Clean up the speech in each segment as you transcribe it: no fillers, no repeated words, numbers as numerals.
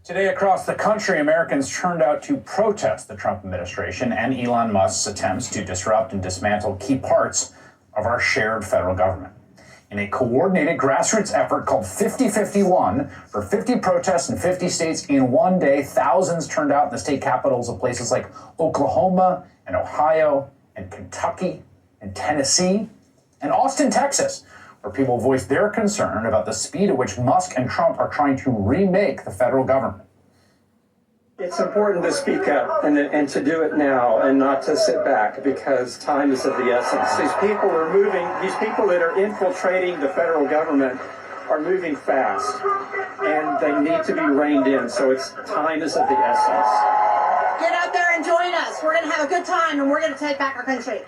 Today across the country, Americans turned out to protest the Trump administration and Elon Musk's attempts to disrupt and dismantle key parts of our shared federal government. In a coordinated grassroots effort called 5051, for 50 protests in 50 states in one day, thousands turned out in the state capitals of places like Oklahoma and Ohio and Kentucky and Tennessee and Austin, Texas, where people voiced their concern about the speed at which Musk and Trump are trying to remake the federal government. It's important to speak up and to do it now and not to sit back, because time is of the essence. These people that are infiltrating the federal government are moving fast, and they need to be reined in, so time is of the essence. Get out there and join us. We're going to have a good time, and we're going to take back our country.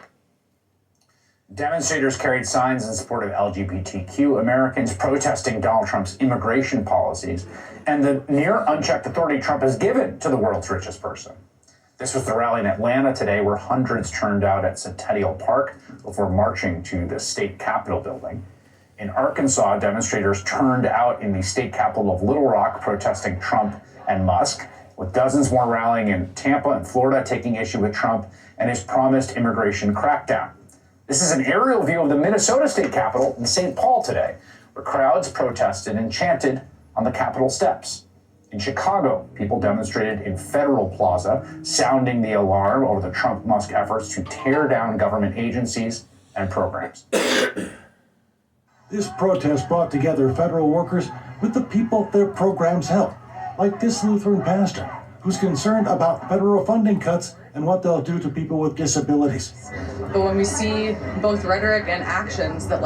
Demonstrators carried signs in support of LGBTQ Americans protesting Donald Trump's immigration policies and the near unchecked authority Trump has given to the world's richest person. This was the rally in Atlanta today, where hundreds turned out at Centennial Park before marching to the state capitol building. In Arkansas, demonstrators turned out in the state capital of Little Rock protesting Trump and Musk, with dozens more rallying in Tampa and Florida taking issue with Trump and his promised immigration crackdown. This is an aerial view of the Minnesota state capitol in St. Paul today, where crowds protested and chanted on the Capitol steps. In Chicago, people demonstrated in Federal Plaza, sounding the alarm over the Trump-Musk efforts to tear down government agencies and programs. This protest brought together federal workers with the people their programs help, like this Lutheran pastor, who's concerned about federal funding cuts and what they'll do to people with disabilities. But when we see both rhetoric and actions that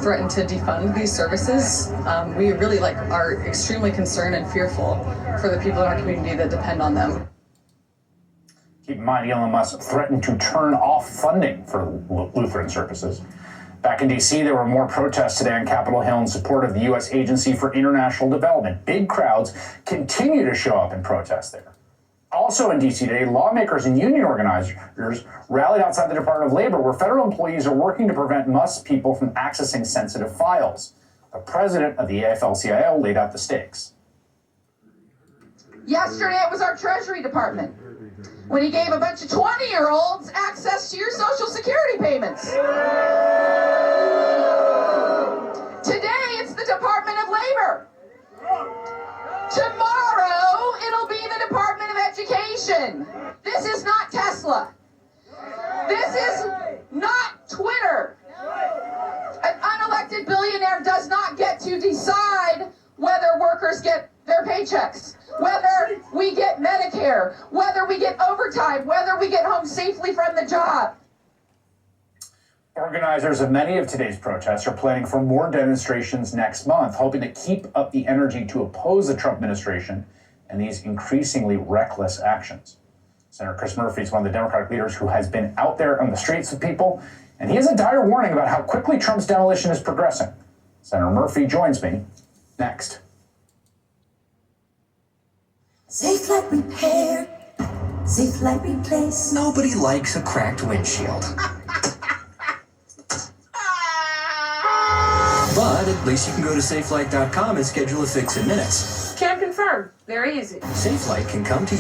threaten to defund these services, we really are extremely concerned and fearful for the people in our community that depend on them. Keep in mind, Elon Musk threatened to turn off funding for Lutheran services. Back in D.C., there were more protests today on Capitol Hill in support of the U.S. Agency for International Development. Big crowds continue to show up and protest there. Also in D.C. today, lawmakers and union organizers rallied outside the Department of Labor, where federal employees are working to prevent Musk's people from accessing sensitive files. The president of the AFL-CIO laid out the stakes. Yesterday, it was our Treasury Department when he gave a bunch of 20-year-olds access to your Social Security payments. Today, it's the Department of Labor. Tomorrow, it'll be the Department of Education. This is not Tesla. This is not Twitter. An unelected billionaire does not get to decide whether workers get their paychecks, whether we get Medicare, whether we get overtime, whether we get home safely from the job. Organizers of many of today's protests are planning for more demonstrations next month, hoping to keep up the energy to oppose the Trump administration and these increasingly reckless actions. Senator Chris Murphy is one of the Democratic leaders who has been out there on the streets with people, and he has a dire warning about how quickly Trump's demolition is progressing. Senator Murphy joins me next. Safe like repair, safe like replace. Nobody likes a cracked windshield. But at least you can go to SafeLight.com and schedule a fix in minutes. Can confirm. Very easy. SafeLight can come to you.